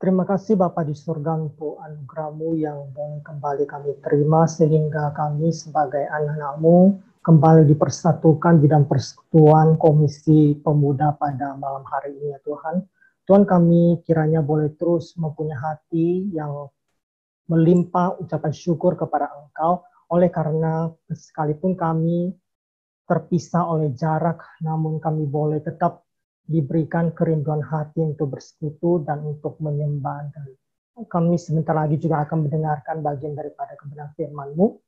Terima kasih Bapa di surga untuk anugerah-Mu yang boleh kembali kami terima sehingga kami sebagai anak-anak-Mu kembali dipersatukan di dalam persekutuan Komisi Pemuda pada malam hari ini ya Tuhan. Tuhan, kami kiranya boleh terus mempunyai hati yang melimpah ucapan syukur kepada Engkau, oleh karena sekalipun kami terpisah oleh jarak, namun kami boleh tetap diberikan kerinduan hati untuk bersekutu dan untuk menyembah. Dan kami sebentar lagi juga akan mendengarkan bagian daripada kebenaran firman-Mu.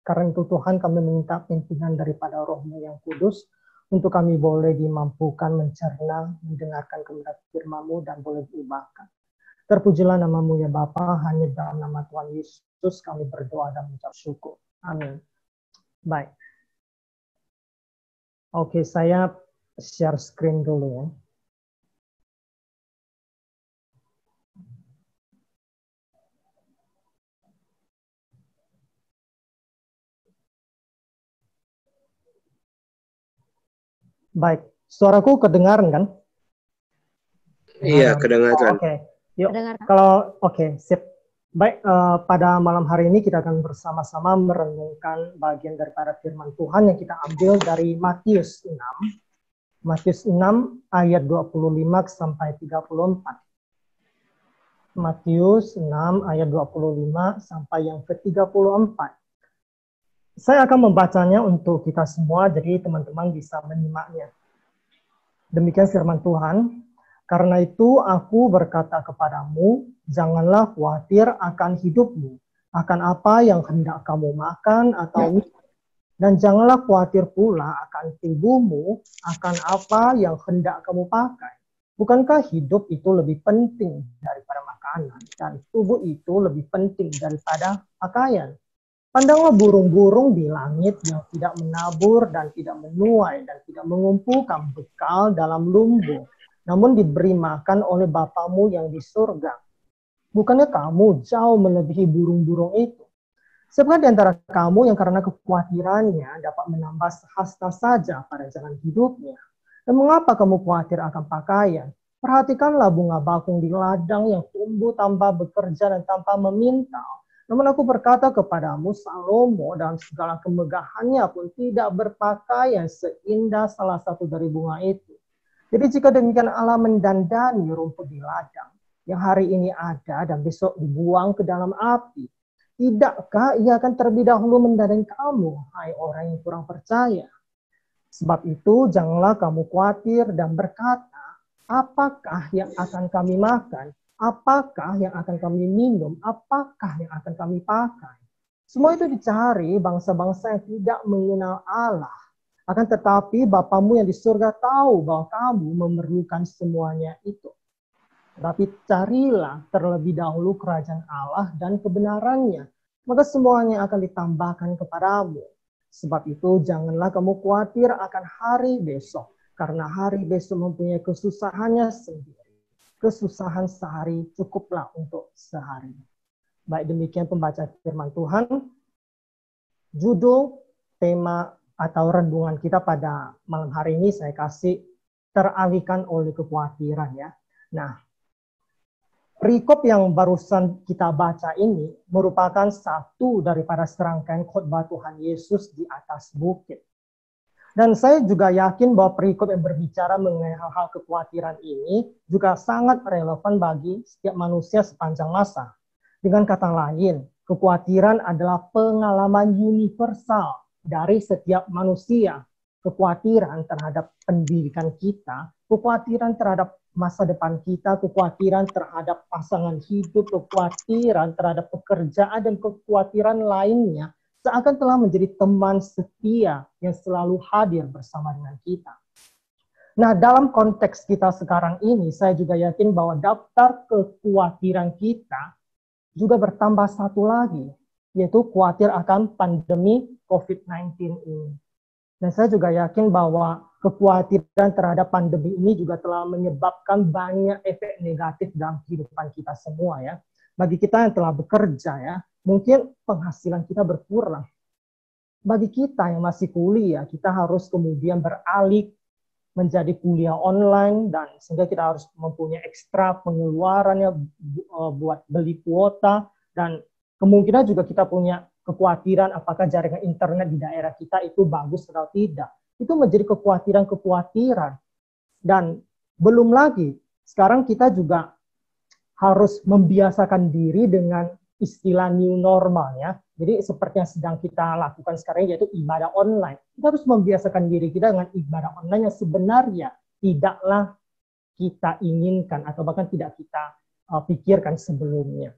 Karena itu Tuhan, kami meminta pimpinan daripada Roh-Mu yang kudus untuk kami boleh dimampukan mencerna, mendengarkan kebenaran firman-Mu dan boleh diubahkan. Terpujilah nama-Mu ya Bapa, hanya dalam nama Tuhan Yesus kami berdoa dan mengucap syukur. Amin. Baik. Oke, saya share screen dulu ya. Baik, suaraku kedengaran kan? Iya, kedengaran. Oke, yuk. Kalau sip. Baik, pada malam hari ini kita akan bersama-sama merenungkan bagian daripada firman Tuhan yang kita ambil dari Matius 6. Matius 6 ayat 25 sampai 34. Matius 6 ayat 25 sampai yang ke-34. Saya akan membacanya untuk kita semua, jadi teman-teman bisa menyimaknya. Demikian firman Tuhan. Karena itu aku berkata kepadamu, janganlah khawatir akan hidupmu, akan apa yang hendak kamu makan atau minum. Dan janganlah khawatir pula akan tubuhmu, akan apa yang hendak kamu pakai. Bukankah hidup itu lebih penting daripada makanan, dan tubuh itu lebih penting daripada pakaian? Pandanglah burung-burung di langit yang tidak menabur dan tidak menuai dan tidak mengumpulkan bekal dalam lumbung, namun diberi makan oleh Bapamu yang di surga. Bukannya kamu jauh melebihi burung-burung itu? Sebab di antara kamu yang karena kekhawatirannya dapat menambah sehasta saja pada jalan hidupnya. Dan mengapa kamu khawatir akan pakaian? Perhatikanlah bunga bakung di ladang yang tumbuh tanpa bekerja dan tanpa meminta. Namun aku berkata kepadamu, Salomo dalam segala kemegahannya pun tidak berpakaian seindah salah satu dari bunga itu. Jadi jika demikian Allah mendandani rumput di ladang yang hari ini ada dan besok dibuang ke dalam api, tidakkah ia akan terlebih dahulu mendandani kamu, hai orang yang kurang percaya? Sebab itu janganlah kamu khawatir dan berkata, apakah yang akan kami makan? Apakah yang akan kami minum? Apakah yang akan kami pakai? Semua itu dicari bangsa-bangsa yang tidak mengenal Allah. Akan tetapi Bapamu yang di surga tahu bahwa kamu memerlukan semuanya itu. Tapi carilah terlebih dahulu kerajaan Allah dan kebenarannya, maka semuanya akan ditambahkan kepadamu. Sebab itu janganlah kamu khawatir akan hari besok, karena hari besok mempunyai kesusahannya sendiri. Kesusahan sehari cukuplah untuk sehari. Baik, demikian pembacaan firman Tuhan. Judul, tema, atau renungan kita pada malam hari ini saya kasih teralihkan oleh kekhawatiran ya. Nah, perikop yang barusan kita baca ini merupakan satu daripada serangkaian khotbah Tuhan Yesus di atas bukit. Dan saya juga yakin bahwa perikop yang berbicara mengenai hal-hal kekhawatiran ini juga sangat relevan bagi setiap manusia sepanjang masa. Dengan kata lain, kekhawatiran adalah pengalaman universal dari setiap manusia. Kekhawatiran terhadap pendidikan kita, kekhawatiran terhadap masa depan kita, kekhawatiran terhadap pasangan hidup, kekhawatiran terhadap pekerjaan, dan kekhawatiran lainnya seakan telah menjadi teman setia yang selalu hadir bersama dengan kita. Nah, dalam konteks kita sekarang ini, saya juga yakin bahwa daftar kekhawatiran kita juga bertambah satu lagi, yaitu khawatir akan pandemi COVID-19 ini. Dan saya juga yakin bahwa kekhawatiran terhadap pandemi ini juga telah menyebabkan banyak efek negatif dalam kehidupan kita semua ya. Bagi kita yang telah bekerja ya, mungkin penghasilan kita berkurang. Bagi kita yang masih kuliah, kita harus kemudian beralih menjadi kuliah online, dan sehingga kita harus mempunyai ekstra pengeluarannya buat beli kuota, dan kemungkinan juga kita punya kekhawatiran apakah jaringan internet di daerah kita itu bagus atau tidak. Itu menjadi kekhawatiran. Dan belum lagi, sekarang kita juga harus membiasakan diri dengan istilah new normal ya. Jadi seperti yang sedang kita lakukan sekarang yaitu ibadah online. Kita harus membiasakan diri kita dengan ibadah online yang sebenarnya tidaklah kita inginkan atau bahkan tidak kita pikirkan sebelumnya.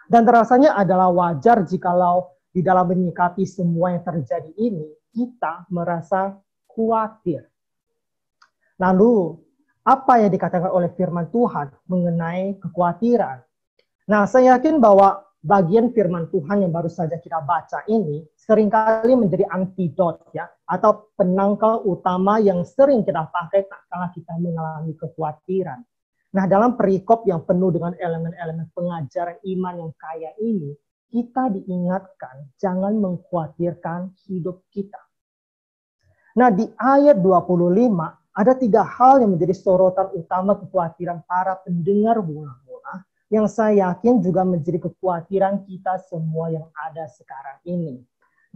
Dan rasanya adalah wajar jikalau di dalam menyikapi semua yang terjadi ini, kita merasa khawatir. Lalu, apa yang dikatakan oleh firman Tuhan mengenai kekhawatiran? Nah, saya yakin bahwa bagian firman Tuhan yang baru saja kita baca ini seringkali menjadi antidot ya, atau penangkal utama yang sering kita pakai kalau kita mengalami kekhawatiran. Nah, dalam perikop yang penuh dengan elemen-elemen pengajaran iman yang kaya ini, kita diingatkan jangan mengkhawatirkan hidup kita. Nah, di ayat 25 ada 3 hal yang menjadi sorotan utama kekhawatiran para pendengar Bunga-Bunga yang saya yakin juga menjadi kekhawatiran kita semua yang ada sekarang ini.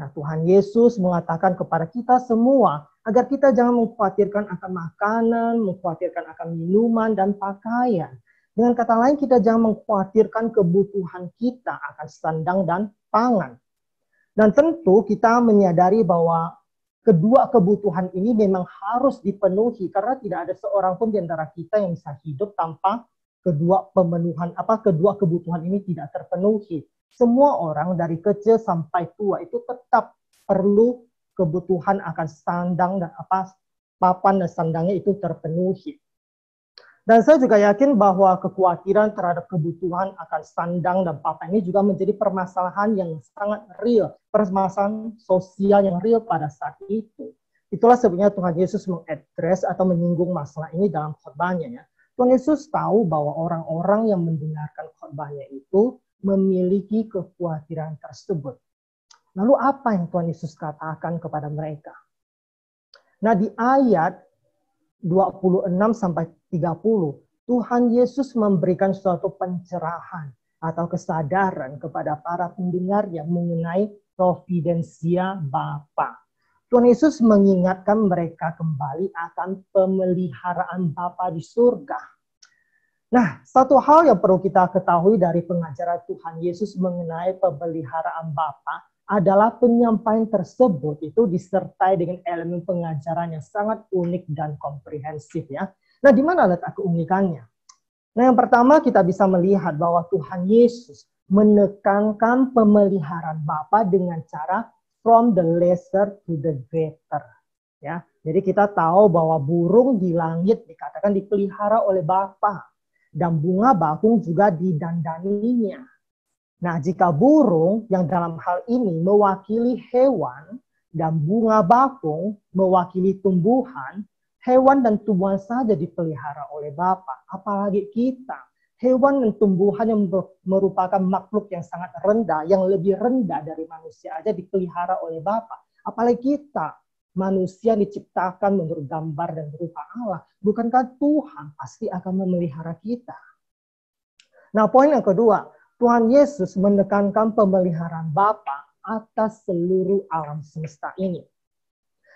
Nah, Tuhan Yesus mengatakan kepada kita semua agar kita jangan mengkhawatirkan akan makanan, mengkhawatirkan akan minuman dan pakaian. Dengan kata lain, kita jangan mengkhawatirkan kebutuhan kita akan sandang dan pangan. Dan tentu kita menyadari bahwa kedua kebutuhan ini memang harus dipenuhi karena tidak ada seorang pun di antara kita yang bisa hidup tanpa kedua kebutuhan ini tidak terpenuhi. Semua orang dari kecil sampai tua itu tetap perlu kebutuhan akan sandang dan papan dan sandangnya itu terpenuhi. Dan saya juga yakin bahwa kekhawatiran terhadap kebutuhan akan sandang dan papan ini juga menjadi permasalahan yang sangat real, permasalahan sosial yang real pada saat itu. Itulah sebabnya Tuhan Yesus mengadres atau menyinggung masalah ini dalam khotbahnya ya. Tuhan Yesus tahu bahwa orang-orang yang mendengarkan khotbahnya itu memiliki kekhawatiran tersebut. Lalu apa yang Tuhan Yesus katakan kepada mereka? Nah, di ayat 26 sampai 30, Tuhan Yesus memberikan suatu pencerahan atau kesadaran kepada para pendengarnya mengenai providensia Bapa. Tuhan Yesus mengingatkan mereka kembali akan pemeliharaan Bapa di surga. Nah, satu hal yang perlu kita ketahui dari pengajaran Tuhan Yesus mengenai pemeliharaan Bapa adalah penyampaian tersebut itu disertai dengan elemen pengajaran yang sangat unik dan komprehensif ya. Nah, di mana letak keunikannya? Nah, yang pertama kita bisa melihat bahwa Tuhan Yesus menekankan pemeliharaan Bapa dengan cara from the lesser to the greater. Ya, jadi kita tahu bahwa burung di langit dikatakan dipelihara oleh Bapa dan bunga bakung juga didandaninya. Nah, jika burung yang dalam hal ini mewakili hewan dan bunga bakung mewakili tumbuhan, hewan dan tumbuhan saja dipelihara oleh Bapa. Apalagi kita, hewan dan tumbuhan yang merupakan makhluk yang sangat rendah, yang lebih rendah dari manusia aja dipelihara oleh Bapa. Apalagi kita, manusia diciptakan menurut gambar dan rupa Allah. Bukankah Tuhan pasti akan memelihara kita? Nah, poin yang kedua, Tuhan Yesus menekankan pemeliharaan Bapa atas seluruh alam semesta ini.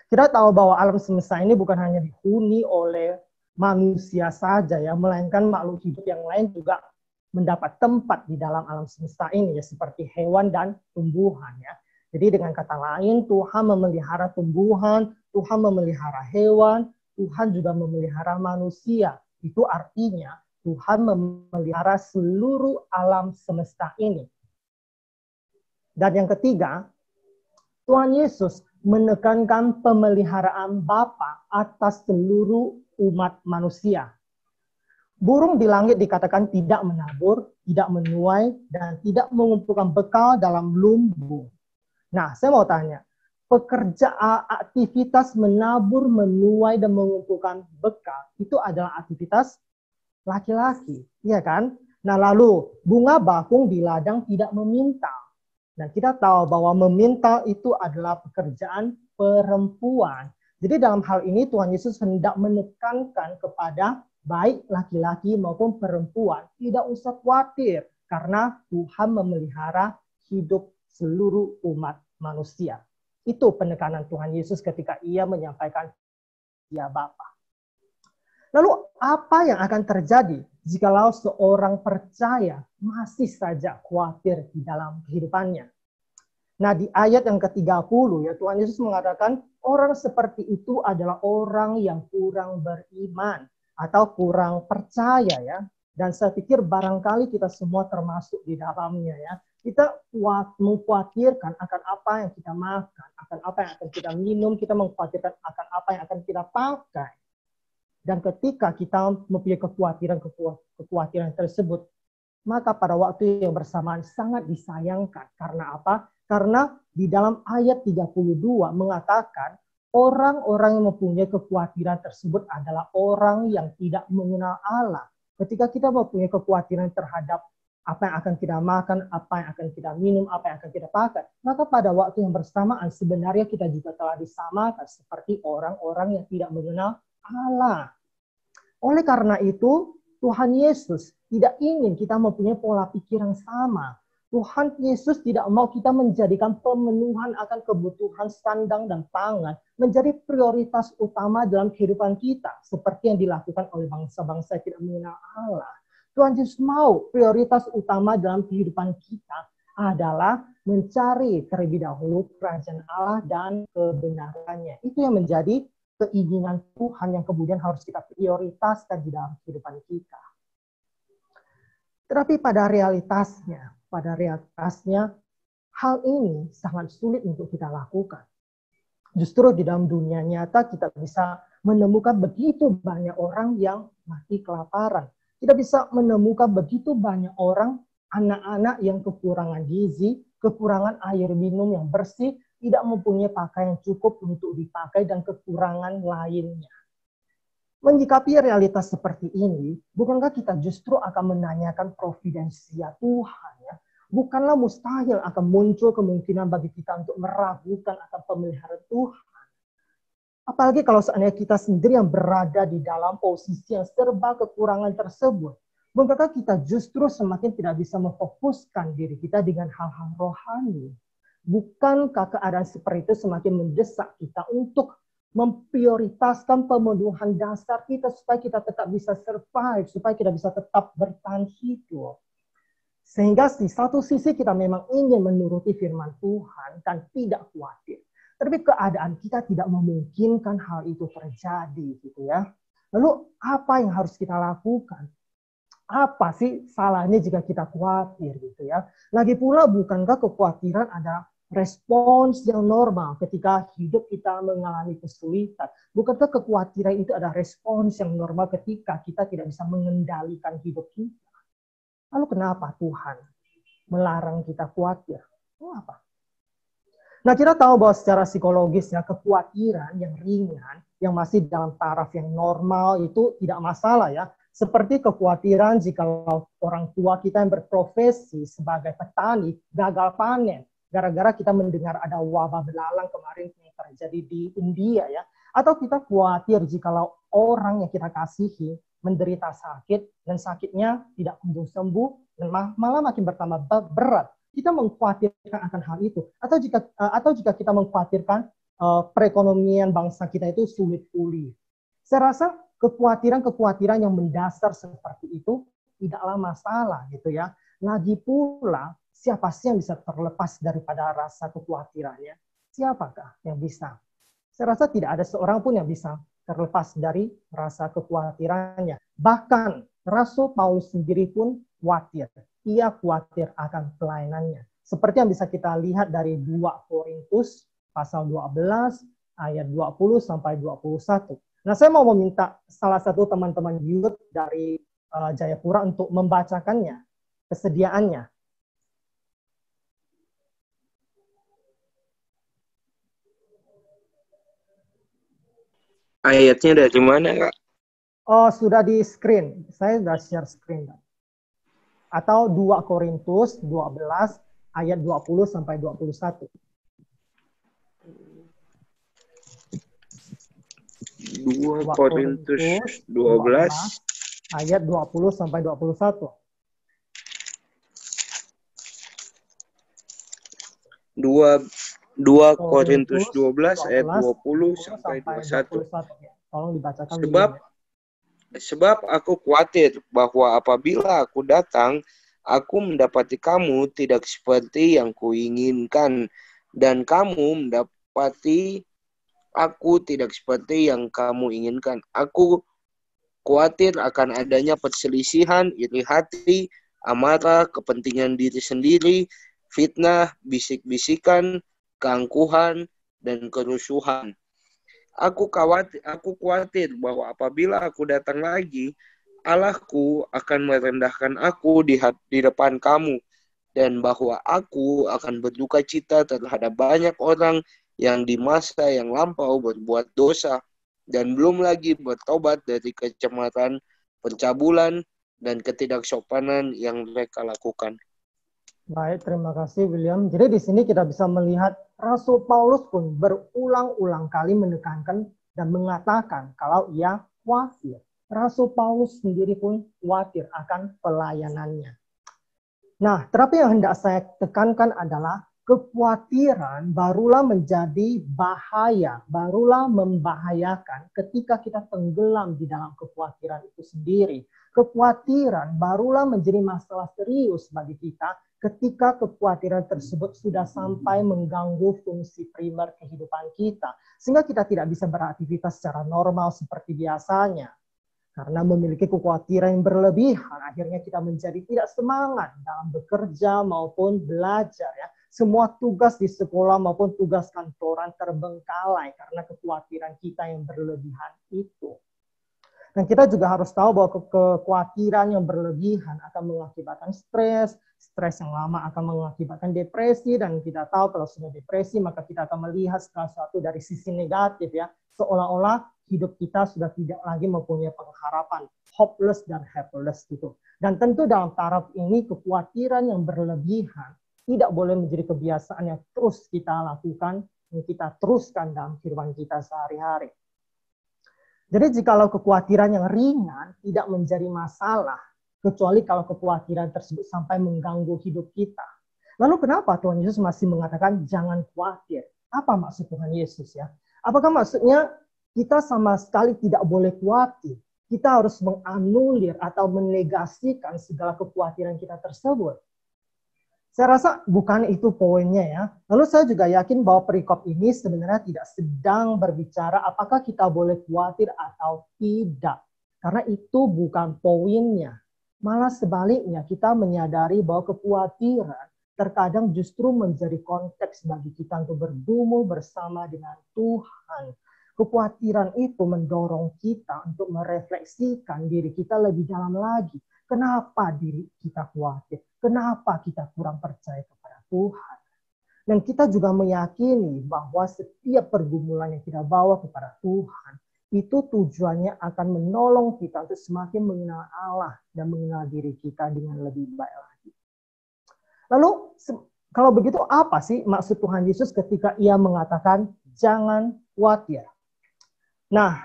Kita tahu bahwa alam semesta ini bukan hanya dihuni oleh manusia saja ya, melainkan makhluk hidup yang lain juga mendapat tempat di dalam alam semesta ini ya, seperti hewan dan tumbuhan ya. Jadi dengan kata lain, Tuhan memelihara tumbuhan, Tuhan memelihara hewan, Tuhan juga memelihara manusia. Itu artinya Tuhan memelihara seluruh alam semesta ini. Dan yang ketiga, Tuhan Yesus menekankan pemeliharaan Bapa atas seluruh umat manusia. Burung di langit dikatakan tidak menabur, tidak menuai, dan tidak mengumpulkan bekal dalam lumbung. Nah, saya mau tanya, aktivitas menabur, menuai, dan mengumpulkan bekal itu adalah aktivitas laki-laki, ya kan? Nah, lalu bunga bakung di ladang tidak memintal. Dan kita tahu bahwa memintal itu adalah pekerjaan perempuan. Jadi dalam hal ini Tuhan Yesus hendak menekankan kepada baik laki-laki maupun perempuan tidak usah khawatir karena Tuhan memelihara hidup seluruh umat manusia. Itu penekanan Tuhan Yesus ketika ia menyampaikan ya Bapa. Lalu apa yang akan terjadi jikalau seorang percaya masih saja khawatir di dalam kehidupannya? Nah, di ayat yang ke-30 ya Tuhan Yesus mengatakan orang seperti itu adalah orang yang kurang beriman atau kurang percaya ya. Dan saya pikir barangkali kita semua termasuk di dalamnya ya. Kita mengkhawatirkan akan apa yang kita makan, akan apa yang akan kita minum, kita mengkhawatirkan akan apa yang akan kita pakai. Dan ketika kita mempunyai kekhawatiran tersebut, maka pada waktu yang bersamaan sangat disayangkan. Karena apa? Karena di dalam ayat 32 mengatakan orang-orang yang mempunyai kekhawatiran tersebut adalah orang yang tidak mengenal Allah. Ketika kita mempunyai kekhawatiran terhadap apa yang akan kita makan, apa yang akan kita minum, apa yang akan kita pakai, maka pada waktu yang bersamaan sebenarnya kita juga telah disamakan seperti orang-orang yang tidak mengenal Allah. Oleh karena itu, Tuhan Yesus tidak ingin kita mempunyai pola pikir yang sama. Tuhan Yesus tidak mau kita menjadikan pemenuhan akan kebutuhan sandang dan pangan menjadi prioritas utama dalam kehidupan kita, seperti yang dilakukan oleh bangsa-bangsa yang tidak mengenal Allah. Tuhan Yesus mau prioritas utama dalam kehidupan kita adalah mencari terlebih dahulu kerajaan Allah dan kebenarannya. Itu yang menjadi keinginan Tuhan yang kemudian harus kita prioritaskan di dalam kehidupan kita. Tetapi pada realitasnya hal ini sangat sulit untuk kita lakukan. Justru di dalam dunia nyata kita bisa menemukan begitu banyak orang yang mati kelaparan. Kita bisa menemukan begitu banyak orang, anak-anak yang kekurangan gizi, kekurangan air minum yang bersih, tidak mempunyai pakaian cukup untuk dipakai, dan kekurangan lainnya. Menyikapi realitas seperti ini, bukankah kita justru akan menanyakan providensia Tuhan? Ya? Bukanlah mustahil akan muncul kemungkinan bagi kita untuk meragukan akan pemeliharaan Tuhan. Apalagi kalau seandainya kita sendiri yang berada di dalam posisi yang serba kekurangan tersebut. Bukankah kita justru semakin tidak bisa memfokuskan diri kita dengan hal-hal rohani? Bukankah keadaan seperti itu semakin mendesak kita untuk memprioritaskan pemenuhan dasar kita supaya kita tetap bisa survive, supaya kita bisa tetap bertahan hidup. Sehingga di satu sisi kita memang ingin menuruti firman Tuhan dan tidak khawatir. Tapi keadaan kita tidak memungkinkan hal itu terjadi gitu ya. Lalu apa yang harus kita lakukan? Apa sih salahnya jika kita khawatir gitu ya? Lagi pula bukankah kekhawatiran ada respons yang normal ketika hidup kita mengalami kesulitan? Bukankah kekhawatiran itu ada respons yang normal ketika kita tidak bisa mengendalikan hidup kita? Lalu kenapa Tuhan melarang kita khawatir? Kenapa? Nah, kita tahu bahwa secara psikologisnya kekhawatiran yang ringan, yang masih dalam taraf yang normal itu tidak masalah ya. Seperti kekhawatiran jika orang tua kita yang berprofesi sebagai petani gagal panen gara-gara kita mendengar ada wabah belalang kemarin yang terjadi di India ya. Atau kita khawatir jikalau orang yang kita kasihi menderita sakit dan sakitnya tidak kunjung sembuh dan malah makin bertambah berat. Kita mengkhawatirkan akan hal itu. Atau jika kita mengkhawatirkan perekonomian bangsa kita itu sulit pulih. Saya rasa kekhawatiran yang mendasar seperti itu tidaklah masalah gitu ya. Lagi pula siapa sih yang bisa terlepas daripada rasa kekhawatirannya? Siapakah yang bisa? Saya rasa tidak ada seorang pun yang bisa terlepas dari rasa kekhawatirannya. Bahkan Rasul Paulus sendiri pun khawatir. Ia khawatir akan pelayanannya. Seperti yang bisa kita lihat dari 2 Korintus pasal 12 ayat 20 sampai 21. Nah, saya mau meminta salah satu teman-teman youth dari Jayapura untuk membacakannya, kesediaannya. Ayatnya dari mana, Kak? Oh, sudah di screen. Saya sudah share screen. Atau 2 Korintus 12 ayat 20 sampai 21. 2 2 Korintus Korintus 12 ayat 20 sampai 21. 2 Korintus 12 ayat 20 sampai 21. 21. Ya. Tolong dibacakan Sebab aku khawatir bahwa apabila aku datang, aku mendapati kamu tidak seperti yang kuinginkan, dan kamu mendapati aku tidak seperti yang kamu inginkan. Aku khawatir akan adanya perselisihan, iri hati, amarah, kepentingan diri sendiri, fitnah, bisik-bisikan, keangkuhan, dan kerusuhan. Aku khawatir bahwa apabila aku datang lagi, Allahku akan merendahkan aku di depan kamu, dan bahwa aku akan berduka cita terhadap banyak orang yang di masa yang lampau berbuat dosa, dan belum lagi bertobat dari kecemaran, pencabulan, dan ketidaksopanan yang mereka lakukan. Baik, terima kasih William. Jadi di sini kita bisa melihat Rasul Paulus pun berulang-ulang kali menekankan dan mengatakan kalau ia khawatir. Rasul Paulus sendiri pun khawatir akan pelayanannya. Nah, tetapi yang hendak saya tekankan adalah kekhawatiran barulah menjadi bahaya, barulah membahayakan ketika kita tenggelam di dalam kekhawatiran itu sendiri. Kekhawatiran barulah menjadi masalah serius bagi kita ketika kekhawatiran tersebut sudah sampai mengganggu fungsi primer kehidupan kita. Sehingga kita tidak bisa beraktivitas secara normal seperti biasanya. Karena memiliki kekhawatiran yang berlebihan, akhirnya kita menjadi tidak semangat dalam bekerja maupun belajar. Ya. Semua tugas di sekolah maupun tugas kantoran terbengkalai karena kekhawatiran kita yang berlebihan itu. Dan kita juga harus tahu bahwa kekhawatiran yang berlebihan akan mengakibatkan stres yang lama akan mengakibatkan depresi, dan kita tahu kalau sudah depresi maka kita akan melihat salah satu dari sisi negatif ya, seolah-olah hidup kita sudah tidak lagi mempunyai pengharapan, hopeless dan helpless gitu. Dan tentu dalam taraf ini kekhawatiran yang berlebihan tidak boleh menjadi kebiasaan yang terus kita lakukan, yang kita teruskan dalam kehidupan kita sehari-hari. Jadi jikalau kekhawatiran yang ringan tidak menjadi masalah, kecuali kalau kekhawatiran tersebut sampai mengganggu hidup kita. Lalu kenapa Tuhan Yesus masih mengatakan jangan khawatir? Apa maksud Tuhan Yesus ya? Apakah maksudnya kita sama sekali tidak boleh khawatir? Kita harus menganulir atau menegasikan segala kekhawatiran kita tersebut? Saya rasa bukan itu poinnya ya. Lalu saya juga yakin bahwa perikop ini sebenarnya tidak sedang berbicara apakah kita boleh khawatir atau tidak. Karena itu bukan poinnya. Malah sebaliknya kita menyadari bahwa kekhawatiran terkadang justru menjadi konteks bagi kita untuk bergumul bersama dengan Tuhan. Kekhawatiran itu mendorong kita untuk merefleksikan diri kita lebih dalam lagi. Kenapa diri kita khawatir? Kenapa kita kurang percaya kepada Tuhan? Dan kita juga meyakini bahwa setiap pergumulan yang kita bawa kepada Tuhan, itu tujuannya akan menolong kita untuk semakin mengenal Allah dan mengenal diri kita dengan lebih baik lagi. Lalu, kalau begitu apa sih maksud Tuhan Yesus ketika ia mengatakan jangan khawatir? Nah,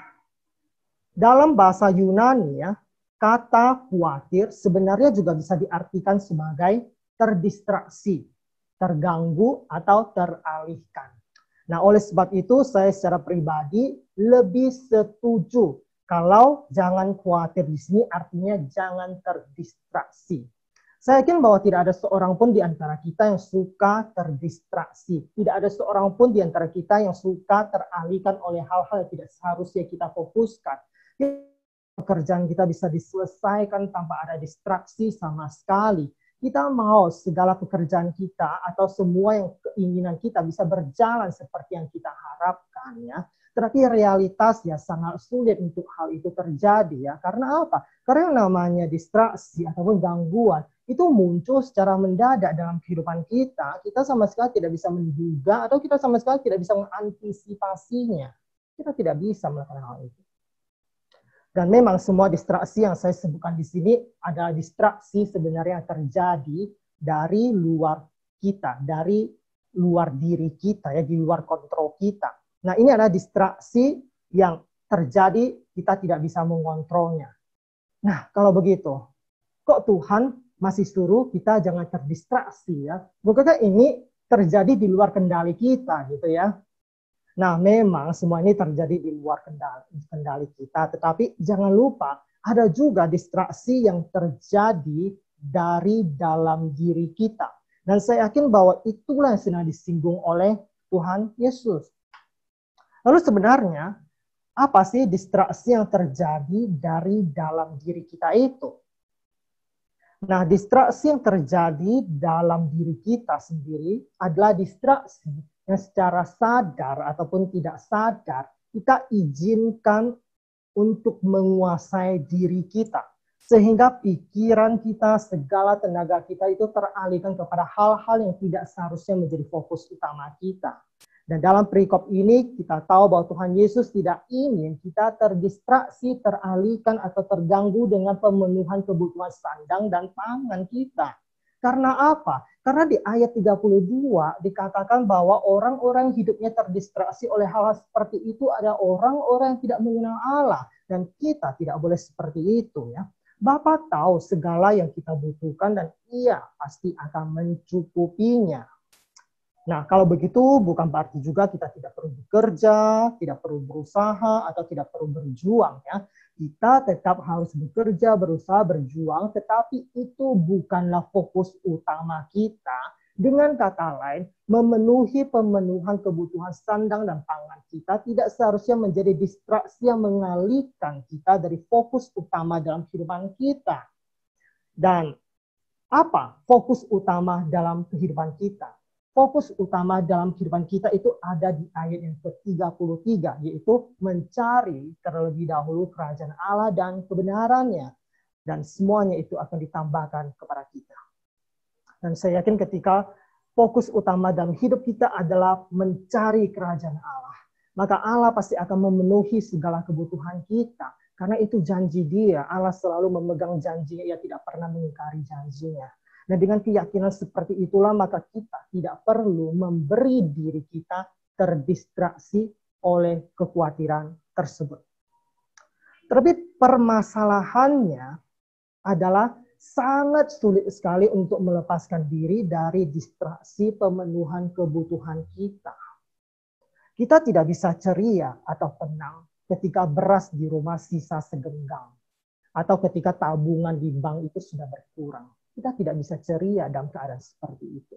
dalam bahasa Yunani ya, kata khawatir sebenarnya juga bisa diartikan sebagai terdistraksi, terganggu, atau teralihkan. Nah, oleh sebab itu saya secara pribadi lebih setuju kalau jangan khawatir di sini artinya jangan terdistraksi. Saya yakin bahwa tidak ada seorang pun di antara kita yang suka terdistraksi. Tidak ada seorang pun di antara kita yang suka teralihkan oleh hal-hal yang tidak seharusnya kita fokuskan. Pekerjaan kita bisa diselesaikan tanpa ada distraksi sama sekali. Kita mau segala pekerjaan kita atau semua yang keinginan kita bisa berjalan seperti yang kita harapkan ya. Tetapi realitas ya sangat sulit untuk hal itu terjadi ya. Karena apa? Karena yang namanya distraksi ataupun gangguan itu muncul secara mendadak dalam kehidupan kita. Kita sama sekali tidak bisa menduga atau kita sama sekali tidak bisa mengantisipasinya. Kita tidak bisa melakukan hal itu. Dan memang semua distraksi yang saya sebutkan di sini adalah distraksi sebenarnya yang terjadi dari luar kita, dari luar diri kita, ya, di luar kontrol kita. Nah, ini adalah distraksi yang terjadi, kita tidak bisa mengontrolnya. Nah, kalau begitu, kok Tuhan masih suruh kita jangan terdistraksi ya? Bukankah ini terjadi di luar kendali kita gitu ya? Nah, memang semua ini terjadi di luar kendali kita, tetapi jangan lupa ada juga distraksi yang terjadi dari dalam diri kita. Dan saya yakin bahwa itulah yang sedang disinggung oleh Tuhan Yesus. Lalu sebenarnya apa sih distraksi yang terjadi dari dalam diri kita itu? Nah, distraksi yang terjadi dalam diri kita sendiri adalah distraksi yang secara sadar ataupun tidak sadar kita izinkan untuk menguasai diri kita. Sehingga pikiran kita, segala tenaga kita itu teralihkan kepada hal-hal yang tidak seharusnya menjadi fokus utama kita. Dan dalam perikop ini kita tahu bahwa Tuhan Yesus tidak ingin kita terdistraksi, teralihkan atau terganggu dengan pemenuhan kebutuhan sandang dan pangan kita. Karena apa? Karena di ayat 32 dikatakan bahwa orang-orang hidupnya terdistraksi oleh hal-hal seperti itu ada orang-orang yang tidak mengenal Allah. Dan kita tidak boleh seperti itu ya. Bapa tahu segala yang kita butuhkan dan Ia pasti akan mencukupinya. Nah, kalau begitu bukan berarti juga kita tidak perlu bekerja, tidak perlu berusaha, atau tidak perlu berjuang ya. Kita tetap harus bekerja, berusaha, berjuang, tetapi itu bukanlah fokus utama kita. Dengan kata lain, memenuhi pemenuhan kebutuhan sandang dan pangan kita tidak seharusnya menjadi distraksi yang mengalihkan kita dari fokus utama dalam kehidupan kita. Dan apa fokus utama dalam kehidupan kita? Fokus utama dalam kehidupan kita itu ada di ayat yang ke-33, yaitu mencari terlebih dahulu kerajaan Allah dan kebenarannya. Dan semuanya itu akan ditambahkan kepada kita. Dan saya yakin ketika fokus utama dalam hidup kita adalah mencari kerajaan Allah, maka Allah pasti akan memenuhi segala kebutuhan kita. Karena itu janji Dia, Allah selalu memegang janjinya, Ia tidak pernah mengingkari janjinya. Nah, dengan keyakinan seperti itulah maka kita tidak perlu memberi diri kita terdistraksi oleh kekhawatiran tersebut. Tapi permasalahannya adalah sangat sulit sekali untuk melepaskan diri dari distraksi pemenuhan kebutuhan kita. Kita tidak bisa ceria atau tenang ketika beras di rumah sisa segenggam, atau ketika tabungan di bank itu sudah berkurang. Kita tidak bisa ceria dalam keadaan seperti itu.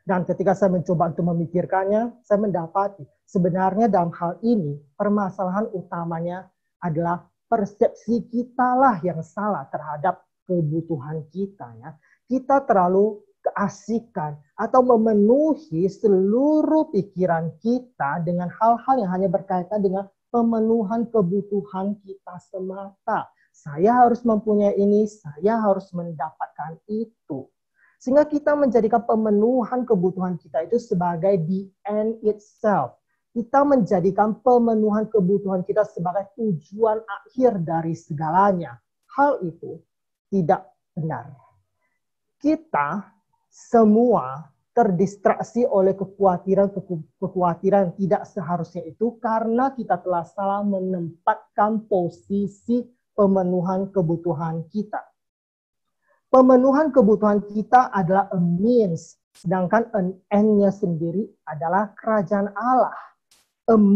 Dan ketika saya mencoba untuk memikirkannya, saya mendapati sebenarnya dalam hal ini permasalahan utamanya adalah persepsi kita lah yang salah terhadap kebutuhan kita ya. Kita terlalu keasikan atau memenuhi seluruh pikiran kita dengan hal-hal yang hanya berkaitan dengan pemenuhan kebutuhan kita semata. Saya harus mempunyai ini, saya harus mendapatkan itu. Sehingga kita menjadikan pemenuhan kebutuhan kita itu sebagai the end itself. Kita menjadikan pemenuhan kebutuhan kita sebagai tujuan akhir dari segalanya. Hal itu tidak benar. Kita semua terdistraksi oleh kekhawatiran yang tidak seharusnya itu karena kita telah salah menempatkan posisi pemenuhan kebutuhan kita. Pemenuhan kebutuhan kita adalah a means, sedangkan an end-nya sendiri adalah kerajaan Allah. An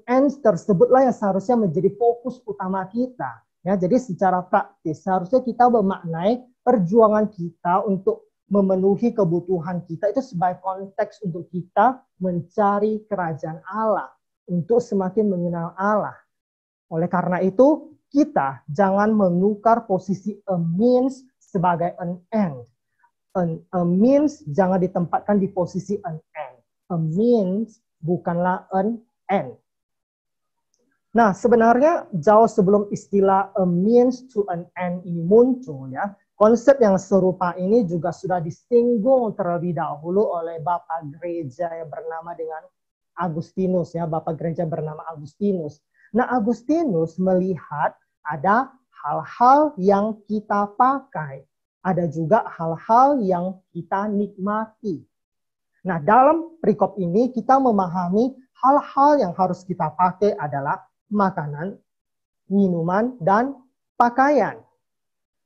end tersebutlah yang seharusnya menjadi fokus utama kita. Ya, jadi secara praktis seharusnya kita memaknai perjuangan kita untuk memenuhi kebutuhan kita itu sebagai konteks untuk kita mencari kerajaan Allah, untuk semakin mengenal Allah. Oleh karena itu, kita jangan menukar posisi a means sebagai an end. A means jangan ditempatkan di posisi an end. A means bukanlah an end. Nah, sebenarnya jauh sebelum istilah a means to an end ini muncul ya, konsep yang serupa ini juga sudah disinggung terlebih dahulu oleh Bapak Gereja yang bernama dengan Agustinus ya, Bapak Gereja bernama Agustinus. Nah, Agustinus melihat ada hal-hal yang kita pakai. Ada juga hal-hal yang kita nikmati. Nah, dalam perikop ini kita memahami hal-hal yang harus kita pakai adalah makanan, minuman, dan pakaian.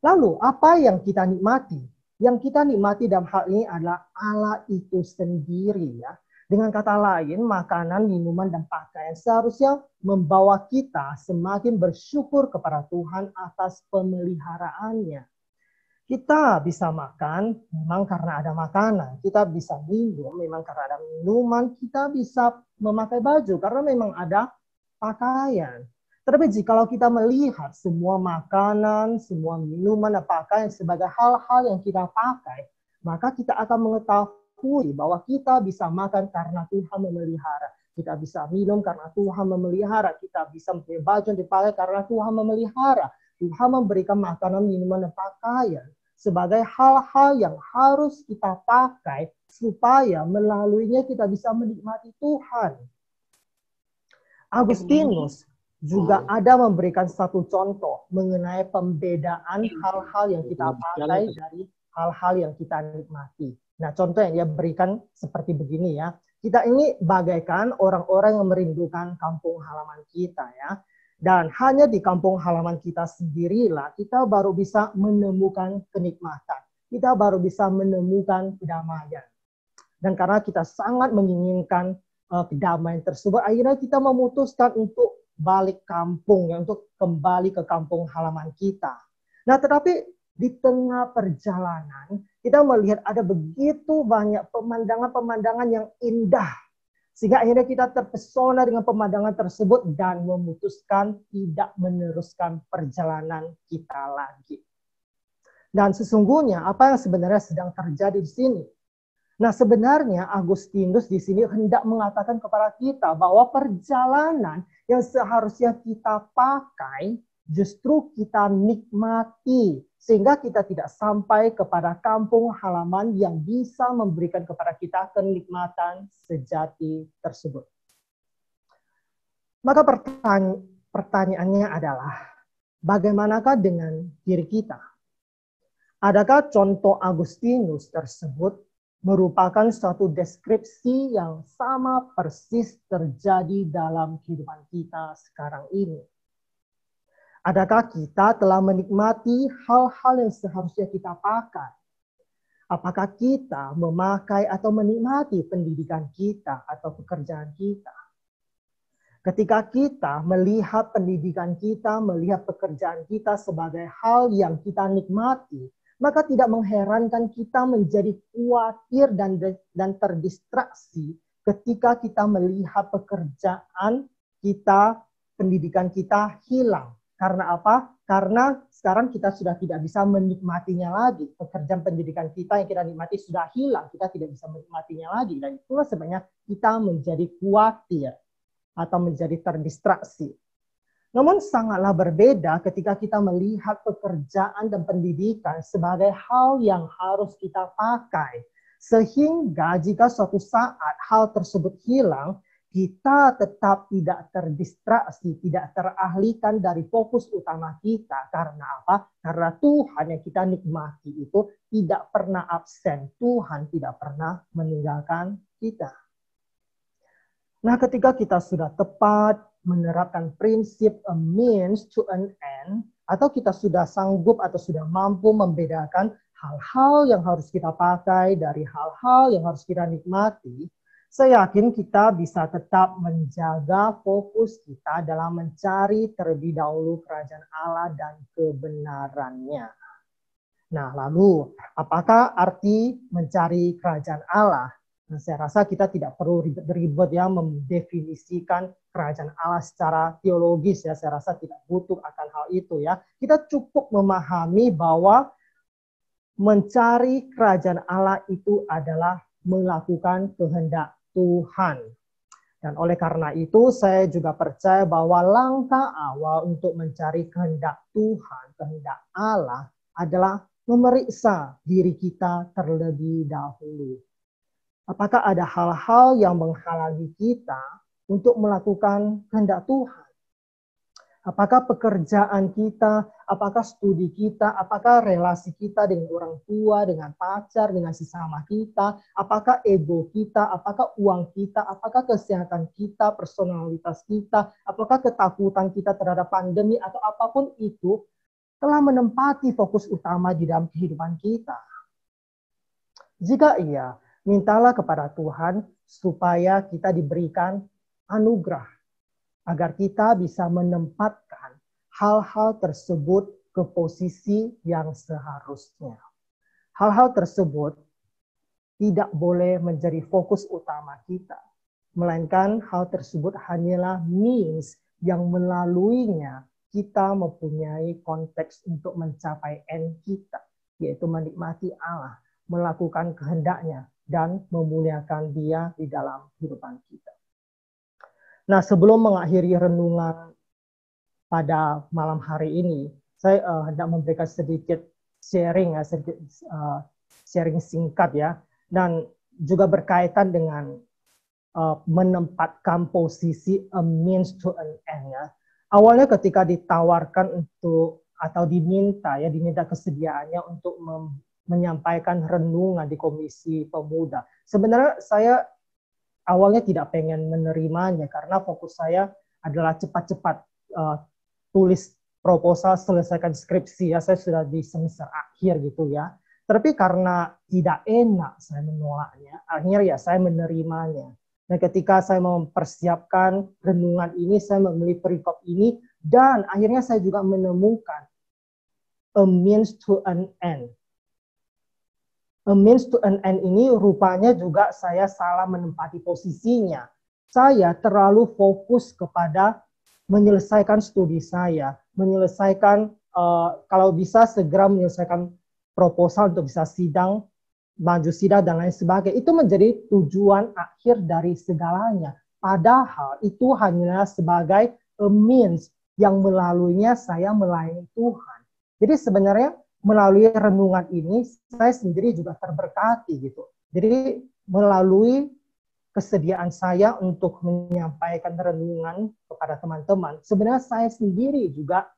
Lalu, apa yang kita nikmati? Yang kita nikmati dalam hal ini adalah Allah itu sendiri, ya. Dengan kata lain, makanan, minuman, dan pakaian seharusnya membawa kita semakin bersyukur kepada Tuhan atas pemeliharaannya. Kita bisa makan memang karena ada makanan, kita bisa minum memang karena ada minuman, kita bisa memakai baju karena memang ada pakaian. Tetapi jikalau kita melihat semua makanan, semua minuman, dan pakaian sebagai hal-hal yang kita pakai, maka kita akan mengetahui bahwa kita bisa makan karena Tuhan memelihara. Kita bisa minum karena Tuhan memelihara. Kita bisa mempunyai baju yang dipakai karena Tuhan memelihara. Tuhan memberikan makanan, minuman, dan pakaian sebagai hal-hal yang harus kita pakai supaya melaluinya kita bisa menikmati Tuhan. Agustinus juga ada memberikan satu contoh mengenai pembedaan hal-hal yang kita pakai dari hal-hal yang kita nikmati. Nah, contoh yang dia berikan seperti begini, ya. Kita ini bagaikan orang-orang yang merindukan kampung halaman kita, ya. Dan hanya di kampung halaman kita sendirilah kita baru bisa menemukan kenikmatan. Kita baru bisa menemukan kedamaian. Dan karena kita sangat menginginkan kedamaian tersebut, akhirnya kita memutuskan untuk balik kampung, ya, untuk kembali ke kampung halaman kita. Nah, tetapi di tengah perjalanan kita melihat ada begitu banyak pemandangan-pemandangan yang indah, sehingga akhirnya kita terpesona dengan pemandangan tersebut dan memutuskan tidak meneruskan perjalanan kita lagi. Dan sesungguhnya apa yang sebenarnya sedang terjadi di sini? Nah, sebenarnya Agustinus di sini hendak mengatakan kepada kita bahwa perjalanan yang seharusnya kita pakai justru kita nikmati sehingga kita tidak sampai kepada kampung halaman yang bisa memberikan kepada kita kenikmatan sejati tersebut. Maka pertanyaannya adalah, bagaimanakah dengan diri kita? Adakah contoh Agustinus tersebut merupakan suatu deskripsi yang sama persis terjadi dalam kehidupan kita sekarang ini? Adakah kita telah menikmati hal-hal yang seharusnya kita pakai? Apakah kita memakai atau menikmati pendidikan kita atau pekerjaan kita? Ketika kita melihat pendidikan kita, melihat pekerjaan kita sebagai hal yang kita nikmati, maka tidak mengherankan kita menjadi khawatir dan terdistraksi ketika kita melihat pekerjaan kita, pendidikan kita hilang. Karena apa? Karena sekarang kita sudah tidak bisa menikmatinya lagi. Pekerjaan pendidikan kita yang kita nikmati sudah hilang. Kita tidak bisa menikmatinya lagi. Dan itulah sebabnya kita menjadi khawatir atau menjadi terdistraksi. Namun sangatlah berbeda ketika kita melihat pekerjaan dan pendidikan sebagai hal yang harus kita pakai. Sehingga jika suatu saat hal tersebut hilang, kita tetap tidak terdistraksi, tidak teralihkan dari fokus utama kita. Karena apa? Karena Tuhan yang kita nikmati itu tidak pernah absen. Tuhan tidak pernah meninggalkan kita. Nah, ketika kita sudah tepat menerapkan prinsip a means to an end, atau kita sudah sanggup atau sudah mampu membedakan hal-hal yang harus kita pakai dari hal-hal yang harus kita nikmati, saya yakin kita bisa tetap menjaga fokus kita dalam mencari terlebih dahulu kerajaan Allah dan kebenarannya. Nah, lalu apakah arti mencari kerajaan Allah? Nah, saya rasa kita tidak perlu ribet-ribet ya mendefinisikan kerajaan Allah secara teologis ya. Saya rasa tidak butuh akan hal itu ya. Kita cukup memahami bahwa mencari kerajaan Allah itu adalah melakukan kehendak Tuhan. Dan oleh karena itu saya juga percaya bahwa langkah awal untuk mencari kehendak Tuhan, kehendak Allah adalah memeriksa diri kita terlebih dahulu. Apakah ada hal-hal yang menghalangi kita untuk melakukan kehendak Tuhan? Apakah pekerjaan kita, apakah studi kita, apakah relasi kita dengan orang tua, dengan pacar, dengan sesama kita, apakah ego kita, apakah uang kita, apakah kesehatan kita, personalitas kita, apakah ketakutan kita terhadap pandemi, atau apapun itu telah menempati fokus utama di dalam kehidupan kita. Jika iya, mintalah kepada Tuhan supaya kita diberikan anugerah agar kita bisa menempatkan hal-hal tersebut ke posisi yang seharusnya. Hal-hal tersebut tidak boleh menjadi fokus utama kita, melainkan hal tersebut hanyalah means yang melaluinya kita mempunyai konteks untuk mencapai end kita, yaitu menikmati Allah, melakukan kehendaknya, dan memuliakan Dia di dalam kehidupan kita. Nah, sebelum mengakhiri renungan pada malam hari ini, saya hendak memberikan sedikit sharing singkat ya, dan juga berkaitan dengan menempatkan posisi a means to an end ya. Awalnya ketika ditawarkan untuk atau diminta kesediaannya untuk menyampaikan renungan di Komisi Pemuda, sebenarnya saya awalnya tidak pengen menerimanya karena fokus saya adalah cepat-cepat tulis proposal, selesaikan skripsi ya, saya sudah di semester akhir gitu ya. Tapi karena tidak enak saya menolaknya, akhirnya ya saya menerimanya. Dan ketika saya mempersiapkan renungan ini, saya memilih perikop ini, dan akhirnya saya juga menemukan a means to an end. A means to an end ini rupanya juga saya salah menempati posisinya. Saya terlalu fokus kepada menyelesaikan studi saya, menyelesaikan kalau bisa segera menyelesaikan proposal untuk bisa sidang, maju sidang dan lain sebagainya. Itu menjadi tujuan akhir dari segalanya. Padahal itu hanya sebagai a means yang melaluinya saya melayani Tuhan. Jadi sebenarnya melalui renungan ini, saya sendiri juga terberkati gitu. Jadi melalui kesediaan saya untuk menyampaikan renungan kepada teman-teman, sebenarnya saya sendiri juga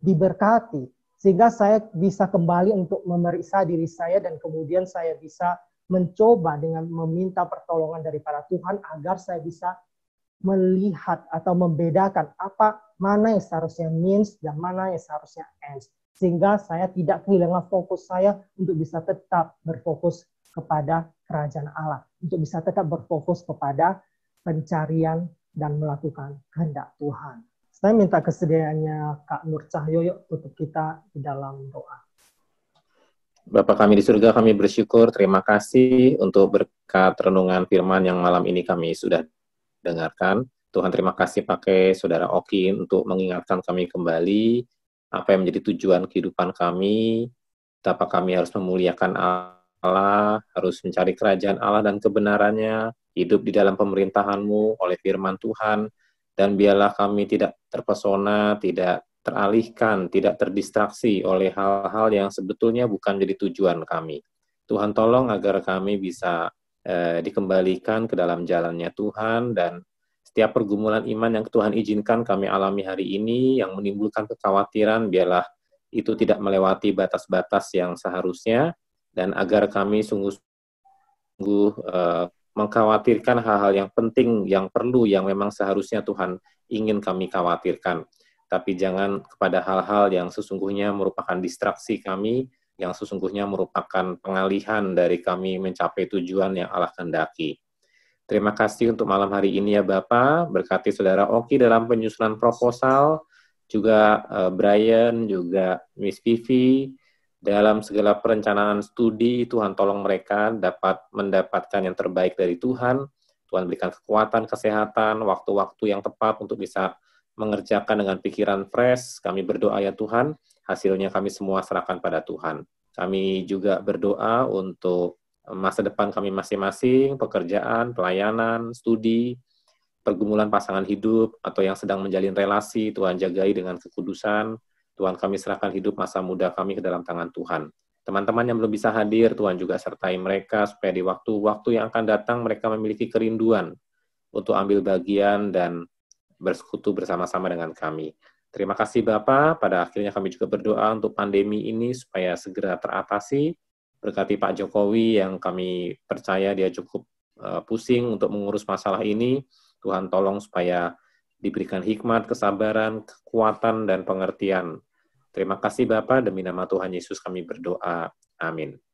diberkati. Sehingga saya bisa kembali untuk memeriksa diri saya dan kemudian saya bisa mencoba dengan meminta pertolongan daripada Tuhan agar saya bisa melihat atau membedakan mana yang seharusnya means dan mana yang seharusnya ends. Sehingga saya tidak kehilangan fokus saya untuk bisa tetap berfokus kepada kerajaan Allah. Untuk bisa tetap berfokus kepada pencarian dan melakukan kehendak Tuhan. Saya minta kesediaannya Kak Nur Cahyo, tutup kita di dalam doa. Bapa kami di surga, kami bersyukur, terima kasih untuk berkat renungan firman yang malam ini kami sudah dengarkan. Tuhan terima kasih pakai Saudara Oki untuk mengingatkan kami kembali apa yang menjadi tujuan kehidupan kami, betapa kami harus memuliakan Allah, harus mencari kerajaan Allah dan kebenarannya, hidup di dalam pemerintahan-Mu oleh firman Tuhan, dan biarlah kami tidak terpesona, tidak teralihkan, tidak terdistraksi oleh hal-hal yang sebetulnya bukan jadi tujuan kami. Tuhan tolong agar kami bisa dikembalikan ke dalam jalannya Tuhan, dan setiap pergumulan iman yang Tuhan izinkan kami alami hari ini yang menimbulkan kekhawatiran, biarlah itu tidak melewati batas-batas yang seharusnya, dan agar kami sungguh-sungguh mengkhawatirkan hal-hal yang penting, yang perlu, yang memang seharusnya Tuhan ingin kami khawatirkan. Tapi jangan kepada hal-hal yang sesungguhnya merupakan distraksi kami, yang sesungguhnya merupakan pengalihan dari kami mencapai tujuan yang Allah kehendaki. Terima kasih untuk malam hari ini ya Bapak, berkati Saudara Oki dalam penyusunan proposal, juga Brian, juga Miss Vivi, dalam segala perencanaan studi. Tuhan tolong mereka dapat mendapatkan yang terbaik dari Tuhan. Tuhan berikan kekuatan, kesehatan, waktu-waktu yang tepat untuk bisa mengerjakan dengan pikiran fresh. Kami berdoa ya Tuhan, hasilnya kami semua serahkan pada Tuhan. Kami juga berdoa untuk masa depan kami masing-masing, pekerjaan, pelayanan, studi, pergumulan pasangan hidup, atau yang sedang menjalin relasi, Tuhan jagai dengan kekudusan. Tuhan kami serahkan hidup masa muda kami ke dalam tangan Tuhan. Teman-teman yang belum bisa hadir, Tuhan juga sertai mereka, supaya di waktu-waktu yang akan datang mereka memiliki kerinduan untuk ambil bagian dan bersekutu bersama-sama dengan kami. Terima kasih Bapak, pada akhirnya kami juga berdoa untuk pandemi ini supaya segera teratasi. Berkati Pak Jokowi yang kami percaya dia cukup pusing untuk mengurus masalah ini. Tuhan tolong supaya diberikan hikmat, kesabaran, kekuatan, dan pengertian. Terima kasih Bapak, demi nama Tuhan Yesus kami berdoa. Amin.